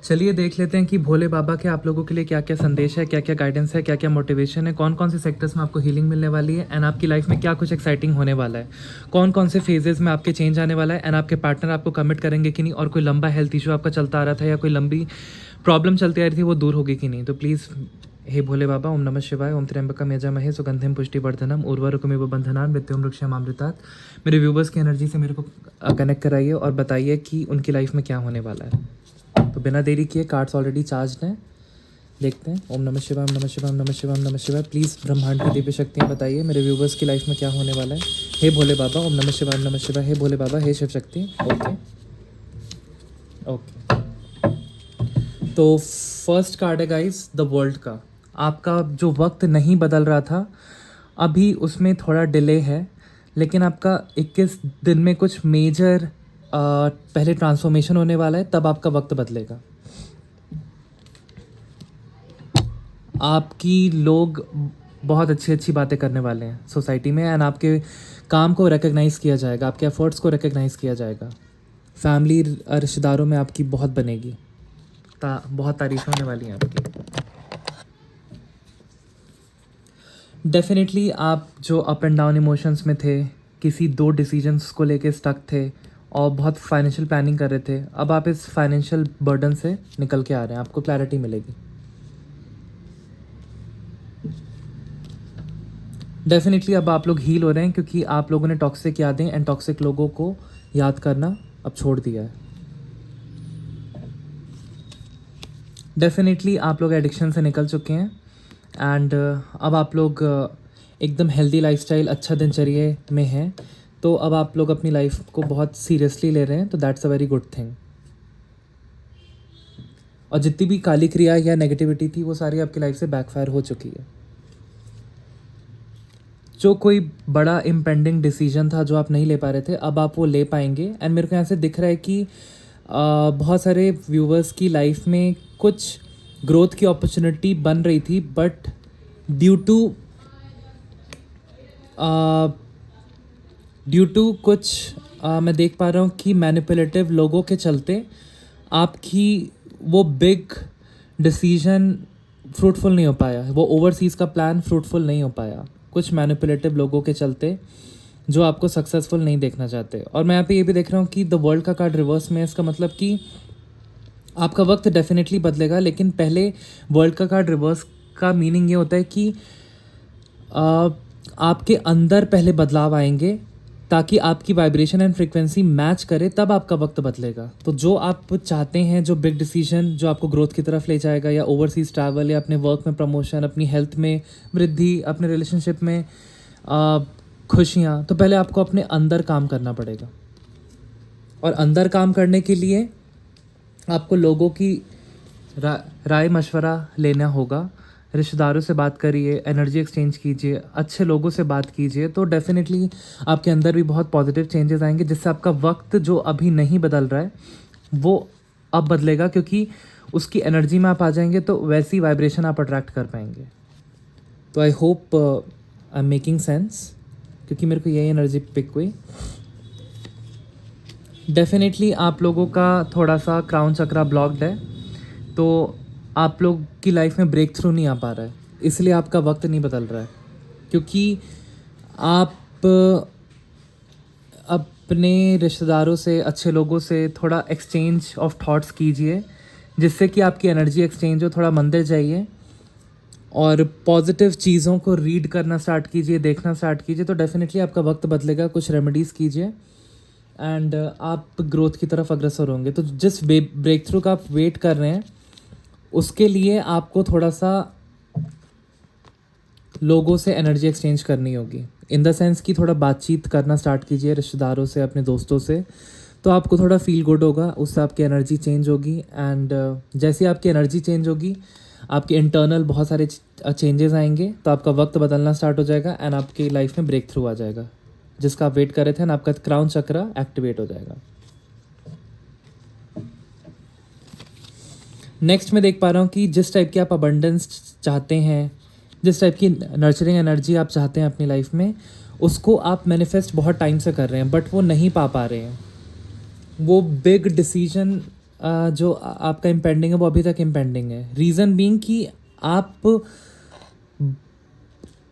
चलिए देख लेते हैं कि भोले बाबा के आप लोगों के लिए क्या क्या संदेश है, क्या क्या गाइडेंस है, क्या क्या मोटिवेशन है, कौन कौन से सेक्टर्स में आपको हीलिंग मिलने वाली है एंड आपकी लाइफ में क्या कुछ एक्साइटिंग होने वाला है, कौन कौन से फेजेस में आपके चेंज आने वाला है एंड आपके पार्टनर आपको कमिट करेंगे कि नहीं, और कोई लंबा हेल्थ इशू आपका चलता आ रहा था या कोई लंबी प्रॉब्लम चलती आ रही थी वो दूर होगी कि नहीं। तो प्लीज़ हे भोले बाबा, ओम नमः शिवाय, ओम त्र्यंबकम यजामहे सुगंधिम पुष्टिवर्धनम उर्वरुकमिव बंधनान मृत्युम वृक्षमामृतात्। मेरे व्यूवर्स की एनर्जी से मेरे को कनेक्ट कराइए और बताइए कि उनकी लाइफ में क्या होने वाला है। तो बिना देरी किए कार्ड्स ऑलरेडी चार्ज हैं, देखते हैं। ओम नमः शिवाय, ओम नमः शिवाय, ओम नमः शिवाय, ओम नमः शिवाय। प्लीज़ ब्रह्मांड की दिव्य शक्तियाँ बताइए मेरे व्यूवर्स की लाइफ में क्या होने वाला है। हे भोले बाबा, ओम नमः शिवाय, ओम नमः शिवाय। हे भोले बाबा, हे शिव शक्ति। Okay okay. तो फर्स्ट कार्ड है गाइस द वर्ल्ड का। आपका जो वक्त नहीं बदल रहा था अभी उसमें थोड़ा डिले है, लेकिन आपका 21 दिन में कुछ मेजर पहले ट्रांसफॉर्मेशन होने वाला है, तब आपका वक्त बदलेगा। आपकी लोग बहुत अच्छी अच्छी बातें करने वाले हैं सोसाइटी में एंड आपके काम को रिकग्नाइज़ किया जाएगा, आपके एफर्ट्स को रिकग्नाइज़ किया जाएगा। फैमिली रिश्तेदारों में आपकी बहुत बनेगी, बहुत तारीफ होने वाली है आपकी। डेफिनेटली आप जो अप एंड डाउन इमोशंस में थे, किसी 2 डिसीजंस को लेके स्टक थे और बहुत फाइनेंशियल प्लानिंग कर रहे थे, अब आप इस फाइनेंशियल बर्डन से निकल के आ रहे हैं, आपको क्लैरिटी मिलेगी। डेफिनेटली अब आप लोग हील हो रहे हैं क्योंकि आप लोगों ने टॉक्सिक यादें एंड टॉक्सिक लोगों को याद करना अब छोड़ दिया है। डेफिनेटली आप लोग एडिक्शन से निकल चुके हैं एंड अब आप लोग एकदम हेल्दी लाइफस्टाइल, अच्छा दिनचर्या में हैं। तो अब आप लोग अपनी लाइफ को बहुत सीरियसली ले रहे हैं, तो that's a very good thing. और जितनी भी काली क्रिया या नेगेटिविटी थी वो सारी आपकी लाइफ से बैकफायर हो चुकी है। जो कोई बड़ा इम्पेंडिंग डिसीजन था जो आप नहीं ले पा रहे थे, अब आप वो ले पाएंगे। एंड मेरे को यहाँ से दिख रहा है कि बहुत सारे व्यूवर्स की लाइफ में कुछ ग्रोथ की अपॉर्चुनिटी बन रही थी, बट ड्यू टू कुछ मैं देख पा रहा हूँ कि मैनिपुलेटिव लोगों के चलते आपकी वो बिग डिसीजन फ्रूटफुल नहीं हो पाया, वो ओवरसीज़ का प्लान फ्रूटफुल नहीं हो पाया, कुछ मैनिपुलेटिव लोगों के चलते जो आपको सक्सेसफुल नहीं देखना चाहते। और मैं यहाँ पे ये भी देख रहा हूँ कि द वर्ल्ड का कार्ड रिवर्स में है, इसका मतलब कि आपका वक्त डेफिनेटली बदलेगा, लेकिन पहले वर्ल्ड का कार्ड रिवर्स का मीनिंग ये होता है कि आपके अंदर पहले बदलाव आएंगे ताकि आपकी वाइब्रेशन एंड फ्रीक्वेंसी मैच करे, तब आपका वक्त बदलेगा। तो जो आप चाहते हैं, जो बिग डिसीजन जो आपको ग्रोथ की तरफ ले जाएगा, या ओवरसीज़ ट्रैवल, या अपने वर्क में प्रमोशन, अपनी हेल्थ में वृद्धि, अपने रिलेशनशिप में खुशियाँ, तो पहले आपको अपने अंदर काम करना पड़ेगा। और अंदर काम करने के लिए आपको लोगों की राय मशवरा लेना होगा। रिश्तेदारों से बात करिए, एनर्जी एक्सचेंज कीजिए, अच्छे लोगों से बात कीजिए, तो डेफिनेटली आपके अंदर भी बहुत पॉजिटिव चेंजेस आएंगे, जिससे आपका वक्त जो अभी नहीं बदल रहा है वो अब बदलेगा, क्योंकि उसकी एनर्जी में आप आ जाएंगे तो वैसी वाइब्रेशन आप अट्रैक्ट कर पाएंगे। तो I hope I am making sense, क्योंकि मेरे को यही एनर्जी पिक हुई। डेफिनेटली आप लोगों का थोड़ा सा क्राउन चक्रा ब्लॉक्ड है, तो आप लोग की लाइफ में ब्रेक थ्रू नहीं आ पा रहा है, इसलिए आपका वक्त नहीं बदल रहा है। क्योंकि आप अपने रिश्तेदारों से, अच्छे लोगों से थोड़ा एक्सचेंज ऑफ थॉट्स कीजिए, जिससे कि आपकी एनर्जी एक्सचेंज हो। थोड़ा मंदिर जाइए और पॉजिटिव चीज़ों को रीड करना स्टार्ट कीजिए, देखना स्टार्ट कीजिए, तो डेफिनेटली आपका वक्त बदलेगा। कुछ रेमेडीज़ कीजिए एंड आप ग्रोथ की तरफ अग्रसर होंगे। तो जिस ब्रेक थ्रू का आप वेट कर रहे हैं, उसके लिए आपको थोड़ा सा लोगों से एनर्जी एक्सचेंज करनी होगी, इन द सेंस कि थोड़ा बातचीत करना स्टार्ट कीजिए रिश्तेदारों से, अपने दोस्तों से, तो आपको थोड़ा फील गुड होगा, उससे आपकी एनर्जी चेंज होगी। एंड जैसे आपकी एनर्जी चेंज होगी, आपके इंटरनल बहुत सारे चेंजेस आएंगे, तो आपका वक्त बदलना स्टार्ट हो जाएगा एंड आपकी लाइफ में ब्रेक थ्रू आ जाएगा, जिसका आप वेट कर रहे थे, ना आपका क्राउन चक्र एक्टिवेट हो जाएगा। नेक्स्ट मैं देख पा रहा हूँ कि जिस टाइप की आप अबंडेंस चाहते हैं, जिस टाइप की नर्चरिंग एनर्जी आप चाहते हैं अपनी लाइफ में, उसको आप मैनिफेस्ट बहुत टाइम से कर रहे हैं, बट वो नहीं पा रहे हैं। वो बिग डिसीजन जो आपका इम्पेंडिंग है वो अभी तक इम्पेंडिंग है। रीज़न बीइंग कि आप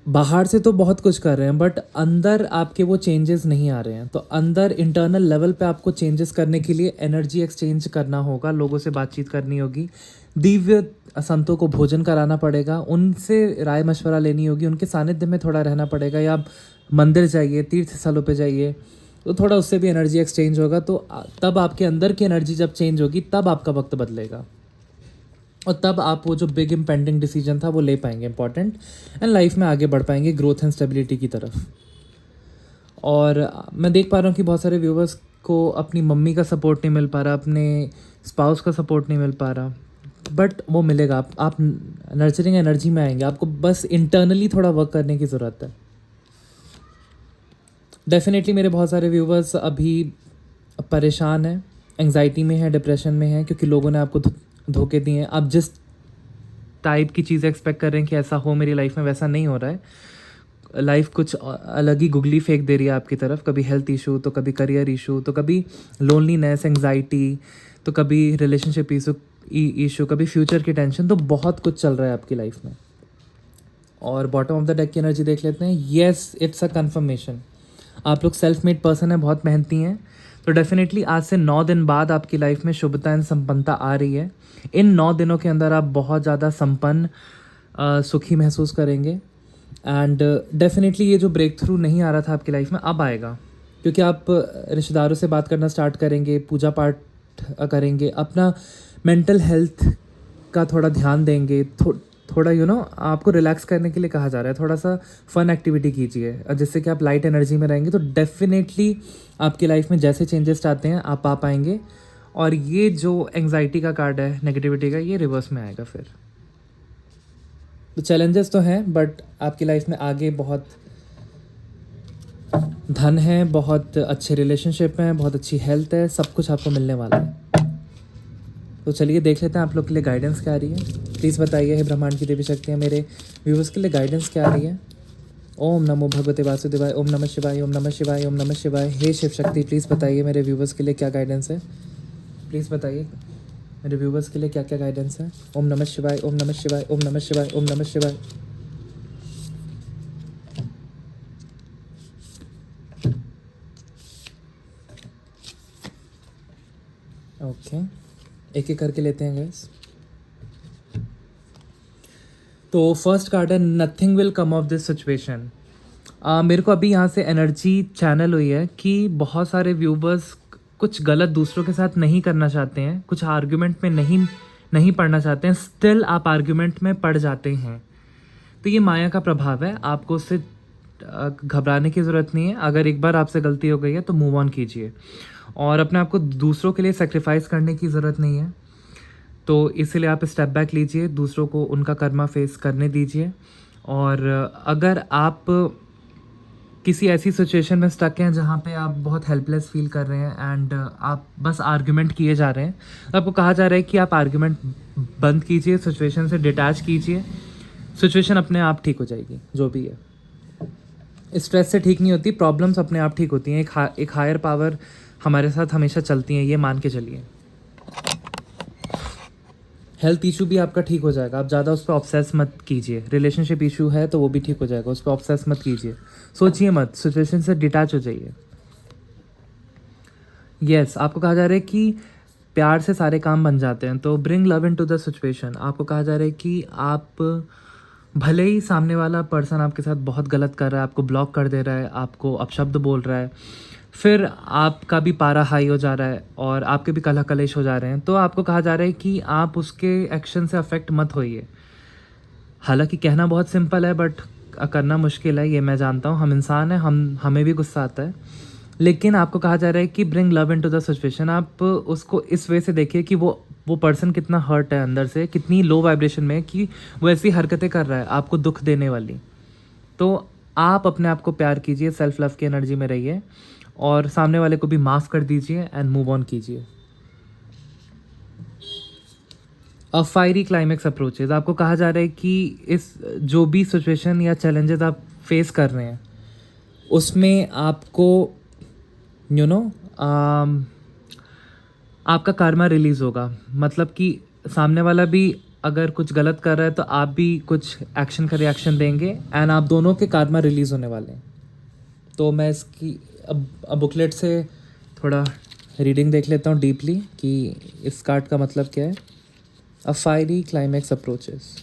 बाहर से तो बहुत कुछ कर रहे हैं बट अंदर आपके वो चेंजेस नहीं आ रहे हैं। तो अंदर इंटरनल लेवल पे आपको चेंजेस करने के लिए एनर्जी एक्सचेंज करना होगा, लोगों से बातचीत करनी होगी, दिव्य संतों को भोजन कराना पड़ेगा, उनसे राय मशवरा लेनी होगी, उनके सानिध्य में थोड़ा रहना पड़ेगा, या आप मंदिर जाइए, तीर्थ स्थलों पे जाइए, तो थोड़ा उससे भी एनर्जी एक्सचेंज होगा। तो तब आपके अंदर की एनर्जी जब चेंज होगी तब आपका वक्त बदलेगा, और तब आप वो जो बिग इम्पेंडिंग डिसीजन था वो ले पाएंगे इंपॉर्टेंट, एंड लाइफ में आगे बढ़ पाएंगे ग्रोथ एंड स्टेबिलिटी की तरफ। और मैं देख पा रहा हूँ कि बहुत सारे व्यूवर्स को अपनी मम्मी का सपोर्ट नहीं मिल पा रहा, अपने स्पाउस का सपोर्ट नहीं मिल पा रहा, बट वो मिलेगा। आप नर्चरिंग एनर्जी में आएंगे, आपको बस इंटरनली थोड़ा वर्क करने की ज़रूरत है। डेफिनेटली मेरे बहुत सारे व्यूवर्स अभी परेशान हैं, एंग्जाइटी में है, डिप्रेशन में है, क्योंकि लोगों ने आपको धोखे दिए हैं। आप जिस टाइप की चीज़ें एक्सपेक्ट कर रहे हैं कि ऐसा हो मेरी लाइफ में, वैसा नहीं हो रहा है। लाइफ कुछ अलग ही गुगली फेंक दे रही है आपकी तरफ, कभी हेल्थ इशू, तो कभी करियर इशू, तो कभी लोनलीनेस, एंग्जाइटी, तो कभी रिलेशनशिप इशू, कभी फ्यूचर की टेंशन। तो बहुत कुछ चल रहा है आपकी लाइफ में। और बॉटम ऑफ द डेक की एनर्जी देख लेते हैं। Yes, it's a conformation. आप लोग सेल्फ मेड पर्सन हैं, बहुत मेहनती हैं, तो डेफिनेटली आज से 9 दिन बाद आपकी लाइफ में शुभता एंड संपन्नता आ रही है। इन 9 दिनों के अंदर आप बहुत ज़्यादा संपन्न, सुखी महसूस करेंगे। एंड डेफिनेटली ये जो ब्रेक थ्रू नहीं आ रहा था आपकी लाइफ में, अब आएगा, क्योंकि आप रिश्तेदारों से बात करना स्टार्ट करेंगे, पूजा पाठ करेंगे, अपना मेंटल हेल्थ का थोड़ा ध्यान देंगे, थोड़ा आपको रिलैक्स करने के लिए कहा जा रहा है, थोड़ा सा फन एक्टिविटी कीजिए, जिससे कि आप लाइट एनर्जी में रहेंगे। तो डेफिनेटली आपकी लाइफ में जैसे चेंजेस आते हैं आप पा पाएंगे, और ये जो एंग्जाइटी का कार्ड है, नेगेटिविटी का, ये रिवर्स में आएगा फिर। तो चैलेंजेस तो हैं, बट आपकी लाइफ में आगे बहुत धन है, बहुत अच्छे रिलेशनशिप हैं, बहुत अच्छी हेल्थ है, सब कुछ आपको मिलने वाला है। तो चलिए देख लेते हैं आप लोग के लिए गाइडेंस क्या आ रही है। प्लीज़ बताइए, हे ब्रह्मांड की देवी शक्तियाँ, मेरे व्यूवर्स के लिए गाइडेंस क्या आ रही है। ओम नमो भगवते वासुदेवाय, ओम नमः शिवाय, ओम नमः शिवाय, ओम नमः शिवाय। हे शिव शक्ति, प्लीज़ बताइए मेरे व्यूवर्स के लिए क्या गाइडेंस है। प्लीज़ बताइए मेरे व्यूवर्स के लिए क्या क्या गाइडेंस है। ओम नमः शिवाय, ओम नमः शिवाय, ओम नमः शिवाय, ओम नमः शिवाय। ओके, एक एक करके लेते हैं गाइस। तो फर्स्ट कार्ड है, nothing will come of this situation. मेरे को अभी यहाँ से एनर्जी चैनल हुई है कि बहुत सारे व्यूवर्स कुछ गलत दूसरों के साथ नहीं करना चाहते हैं, कुछ आर्ग्यूमेंट में नहीं पढ़ना चाहते हैं, स्टिल आप आर्ग्यूमेंट में पड़ जाते हैं। तो ये माया का प्रभाव है, आपको उससे घबराने की ज़रूरत नहीं है। अगर एक बार आपसे गलती हो गई है तो मूव ऑन कीजिए, और अपने आप को दूसरों के लिए सेक्रीफाइस करने की ज़रूरत नहीं है। तो इसीलिए आप स्टेप बैक लीजिए, दूसरों को उनका कर्मा फेस करने दीजिए। और अगर आप किसी ऐसी सिचुएशन में स्टक हैं जहाँ पे आप बहुत हेल्पलेस फील कर रहे हैं एंड आप बस आर्ग्यूमेंट किए जा रहे हैं, तो आपको कहा जा रहा है कि आप आर्ग्यूमेंट बंद कीजिए, सिचुएशन से डिटैच कीजिए। सिचुएशन अपने आप ठीक हो जाएगी, जो भी है। स्ट्रेस से ठीक नहीं होती, प्रॉब्लम्स अपने आप ठीक होती हैं। एक हायर पावर हमारे साथ हमेशा चलती हैं, ये मान के चलिए। हेल्थ इशू भी आपका ठीक हो जाएगा, आप ज़्यादा उस पर ऑब्सेस मत कीजिए। रिलेशनशिप इशू है तो वो भी ठीक हो जाएगा, उस पर ऑब्सेस मत कीजिए, सोचिए मत, सिचुएशन से डिटैच हो जाइए। यस, आपको कहा जा रहा है कि प्यार से सारे काम बन जाते हैं, तो bring love into the situation. आपको कहा जा रहा है कि आप भले ही सामने वाला पर्सन आपके साथ बहुत गलत कर रहा है, आपको ब्लॉक कर दे रहा है, आपको अपशब्द बोल रहा है, फिर आपका भी पारा हाई हो जा रहा है और आपके भी कलह कलेश हो जा रहे हैं, तो आपको कहा जा रहा है कि आप उसके एक्शन से अफेक्ट मत होइए। हालांकि कहना बहुत सिंपल है बट करना मुश्किल है, ये मैं जानता हूँ। हम इंसान हैं, हमें भी गुस्सा आता है, लेकिन आपको कहा जा रहा है कि bring love into the situation. आप उसको इस वे से देखिए कि वो पर्सन कितना हर्ट है अंदर से, कितनी लो वाइब्रेशन में है कि वो ऐसी हरकतें कर रहा है आपको दुख देने वाली। तो आप अपने आप को प्यार कीजिए, सेल्फ लव की एनर्जी में रहिए, और सामने वाले को भी माफ़ कर दीजिए एंड मूव ऑन कीजिए। अ फायरी क्लाइमेक्स अप्रोचेज। आपको कहा जा रहा है कि इस जो भी सिचुएशन या चैलेंजेस आप फेस कर रहे हैं उसमें आपको आपका karma रिलीज़ होगा, मतलब कि सामने वाला भी अगर कुछ गलत कर रहा है तो आप भी कुछ एक्शन का रिएक्शन देंगे एंड आप दोनों के karma रिलीज़ होने वाले हैं। तो मैं इसकी अब बुकलेट से थोड़ा रीडिंग देख लेता हूँ डीपली कि इस कार्ड का मतलब क्या है। अ फायरी क्लाइमैक्स अप्रोचेस।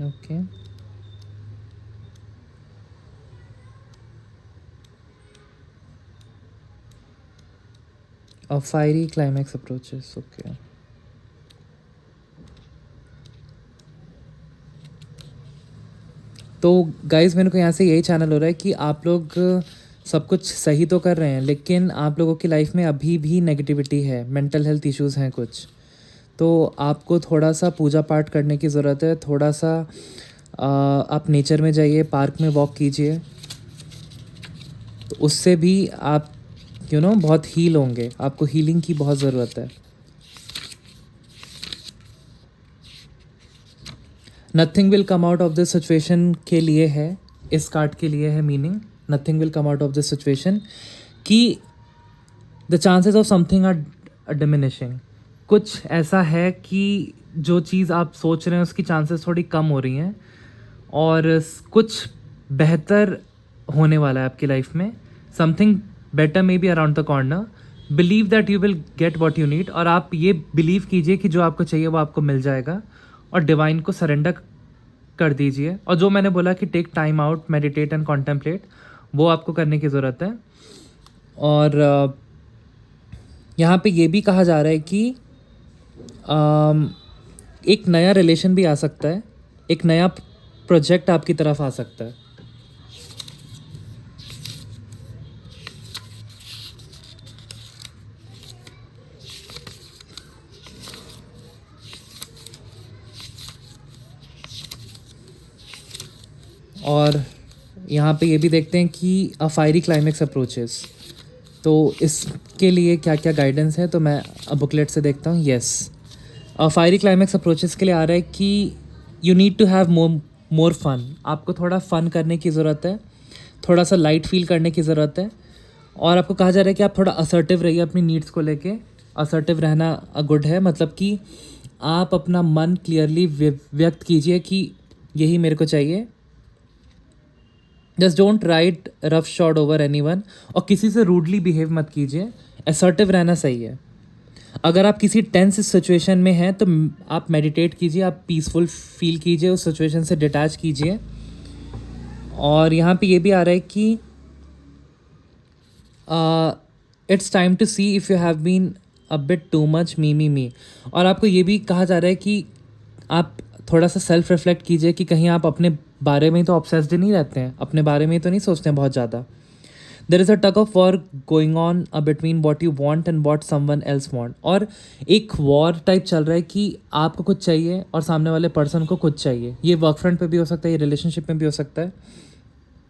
ओके, अ फायरी क्लाइमैक्स अप्रोचेस। ओके, तो गाइज़ मेरे को यहाँ से यही चैनल हो रहा है कि आप लोग सब कुछ सही तो कर रहे हैं, लेकिन आप लोगों की लाइफ में अभी भी नेगेटिविटी है, मेंटल हेल्थ इश्यूज़ हैं कुछ। तो आपको थोड़ा सा पूजा पाठ करने की ज़रूरत है, थोड़ा सा आप नेचर में जाइए, पार्क में वॉक कीजिए, तो उससे भी आप बहुत हील होंगे। आपको हीलिंग की बहुत ज़रूरत है। Nothing will come out of this situation के लिए है, इस कार्ड के लिए है meaning nothing will come out of this situation, कि the chances of something are diminishing. कुछ ऐसा है कि जो चीज़ आप सोच रहे हैं उसकी चांसेस थोड़ी कम हो रही हैं और कुछ बेहतर होने वाला है आपकी लाइफ में। Something better may be around the corner. Believe that you will get what you need, और आप ये बिलीव कीजिए कि जो आपको चाहिए वो आपको मिल जाएगा, और डिवाइन को सरेंडर कर दीजिए। और जो मैंने बोला कि take time out, meditate and contemplate, वो आपको करने की ज़रूरत है। और यहाँ पे ये भी कहा जा रहा है कि एक नया रिलेशन भी आ सकता है, एक नया प्रोजेक्ट आपकी तरफ आ सकता है। और यहाँ पे ये भी देखते हैं कि अ फायरी क्लाइमैक्स अप्रोचेस, तो इसके लिए क्या क्या गाइडेंस है, तो मैं बुकलेट से देखता हूँ। येस, फायरी क्लाइमैक्स अप्रोचेस के लिए आ रहा है कि you need to have more fun. आपको थोड़ा फ़न करने की ज़रूरत है, थोड़ा सा लाइट फील करने की ज़रूरत है। और आपको कहा जा रहा है कि आप थोड़ा असर्टिव रहिए अपनी नीड्स को लेके। असर्टिव रहना गुड है, मतलब कि आप अपना मन क्लियरली व्यक्त कीजिए कि यही मेरे को चाहिए। Just don't write rough shot over anyone, और किसी से रूडली बिहेव मत कीजिए। असर्टिव रहना सही है। अगर आप किसी टेंस सिचुएशन में हैं तो आप मेडिटेट कीजिए, आप पीसफुल फील कीजिए, उस सिचुएशन से डिटैच कीजिए। और यहाँ पे ये भी आ रहा है कि it's time to see if you have been a bit too much me. और आपको ये भी कहा जा रहा है कि आप थोड़ा सा सेल्फ रिफ्लेक्ट कीजिए कि कहीं आप अपने बारे में तो ऑब्सेस्ड नहीं रहते हैं, अपने बारे में तो नहीं सोचते हैं बहुत ज़्यादा। There is a tug of war going on between what you want and what someone else want. और एक वॉर टाइप चल रहा है कि आपको कुछ चाहिए और सामने वाले पर्सन को कुछ चाहिए। ये वर्क फ्रंट पे भी हो सकता है, ये रिलेशनशिप में भी हो सकता है।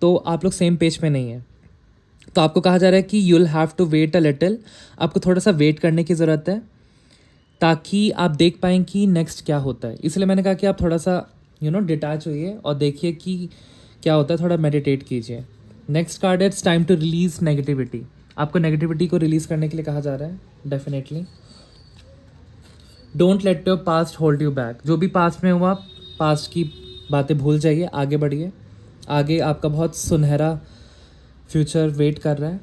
तो आप लोग सेम पेज पे नहीं है। तो आपको कहा जा रहा है कि you'll have to wait a little. आपको थोड़ा सा वेट करने की ज़रूरत है ताकि आप देख पाएँ कि नेक्स्ट क्या होता है। इसलिए मैंने कहा कि आप थोड़ा सा डिटैच होइए और देखिए कि क्या होता है, थोड़ा मेडिटेट कीजिए। Next card, it's time to release negativity. आपको नेगेटिविटी को रिलीज़ करने के लिए कहा जा रहा है। Definitely don't let your past hold you back. जो भी पास्ट में हुआ, पास्ट की बातें भूल जाइए, आगे बढ़िए। आगे आपका बहुत सुनहरा फ्यूचर वेट कर रहा है।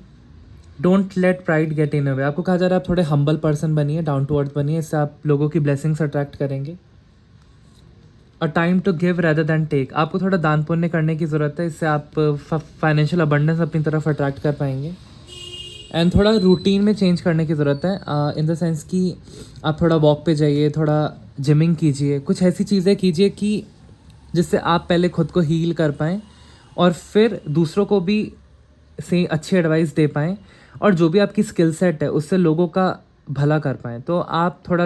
Don't let pride get in away. आपको कहा जा रहा है आप थोड़े हम्बल पर्सन बनिए, डाउन टू अर्थ बनिए, इससे आप लोगों की ब्लेसिंग्स अट्रैक्ट करेंगे। A time to give rather than take. आपको थोड़ा दान पुण्य करने की ज़रूरत है, इससे आप फाइनेंशियल अबंडेंस अपनी तरफ अट्रैक्ट कर पाएंगे। एंड थोड़ा रूटीन में चेंज करने की ज़रूरत है, इन द सेंस कि आप थोड़ा वॉक पे जाइए, थोड़ा जिमिंग कीजिए, कुछ ऐसी चीज़ें कीजिए कि जिससे आप पहले खुद को हील कर पाएँ और फिर दूसरों को भी से अच्छी एडवाइस दे पाएँ, और जो भी आपकी स्किल सेट है उससे लोगों का भला कर पाएँ। तो आप थोड़ा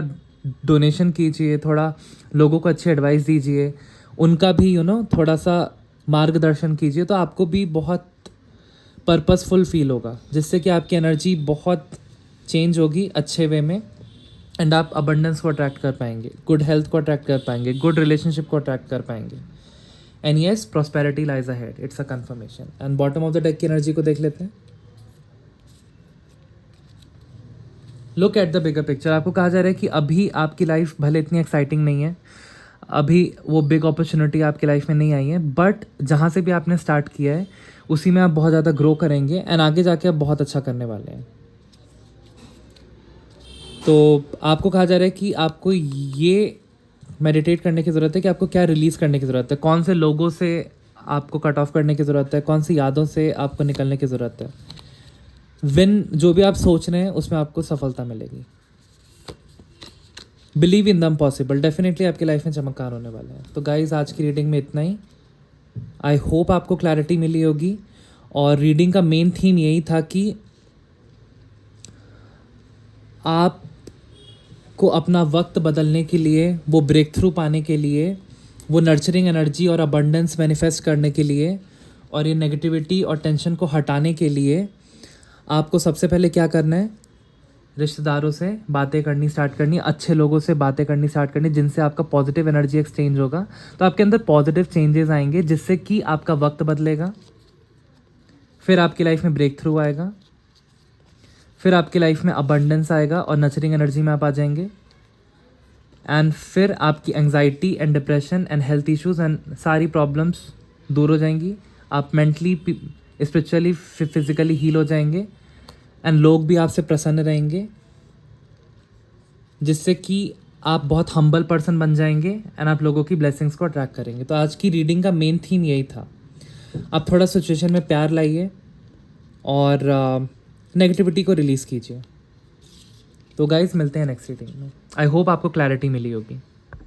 डोनेशन कीजिए, थोड़ा लोगों को अच्छी एडवाइस दीजिए, उनका भी थोड़ा सा मार्गदर्शन कीजिए, तो आपको भी बहुत पर्पसफुल फील होगा, जिससे कि आपकी एनर्जी बहुत चेंज होगी अच्छे वे में। एंड आप अबंडेंस को अट्रैक्ट कर पाएंगे, गुड हेल्थ को अट्रैक्ट कर पाएंगे, गुड रिलेशनशिप को अट्रैक्ट कर पाएंगे। And yes, prosperity lies ahead, it's a conformation. And bottom of the deck की एनर्जी को देख लेते हैं। Look at the bigger picture. आपको कहा जा रहा है कि अभी आपकी लाइफ भले इतनी एक्साइटिंग नहीं है, अभी वो बिग अपॉर्चुनिटी आपकी लाइफ में नहीं आई है, बट जहाँ से भी आपने स्टार्ट किया है उसी में आप बहुत ज़्यादा ग्रो करेंगे एंड आगे जाके आप बहुत अच्छा करने वाले हैं। तो आपको कहा जा रहा है कि आपको ये मेडिटेट करने की ज़रूरत है कि आपको क्या रिलीज़ करने की ज़रूरत है, कौन से लोगों से आपको कट ऑफ करने की ज़रूरत है, कौन सी यादों से आपको निकलने की ज़रूरत है। विन जो भी आप सोच रहे हैं उसमें आपको सफलता मिलेगी। बिलीव इन दम पॉसिबल, डेफिनेटली आपकी लाइफ में चमत्कार होने वाले हैं। तो गाइज आज की रीडिंग में इतना ही। आई होप आपको क्लैरिटी मिली होगी। और रीडिंग का मेन थीम यही था कि आपको अपना वक्त बदलने के लिए, वो ब्रेक थ्रू पाने के लिए, वो नर्चरिंग एनर्जी और अबंडेंस मैनिफेस्ट करने के लिए और ये नेगेटिविटी और टेंशन को हटाने के लिए आपको सबसे पहले क्या करना है, रिश्तेदारों से बातें करनी स्टार्ट करनी, अच्छे लोगों से बातें करनी स्टार्ट करनी, जिनसे आपका पॉजिटिव एनर्जी एक्सचेंज होगा। तो आपके अंदर पॉजिटिव चेंजेस आएंगे जिससे कि आपका वक्त बदलेगा, फिर आपकी लाइफ में ब्रेक थ्रू आएगा, फिर आपकी लाइफ में अबंडेंस आएगा और नर्चरिंग एनर्जी में आप आ जाएंगे। एंड फिर आपकी anxiety and depression and health issues and सारी प्रॉब्लम्स दूर हो जाएंगी। आप मेंटली, स्पिरिचुअली, फिजिकली हील हो जाएंगे एंड लोग भी आपसे प्रसन्न रहेंगे, जिससे कि आप बहुत हम्बल पर्सन बन जाएंगे एंड आप लोगों की ब्लेसिंग्स को अट्रैक्ट करेंगे। तो आज की रीडिंग का मेन थीम यही था। आप थोड़ा सिचुएशन में प्यार लाइए और नेगेटिविटी को रिलीज़ कीजिए। तो गाइस मिलते हैं नेक्स्ट रीडिंग में। आई होप आपको क्लैरिटी मिली होगी।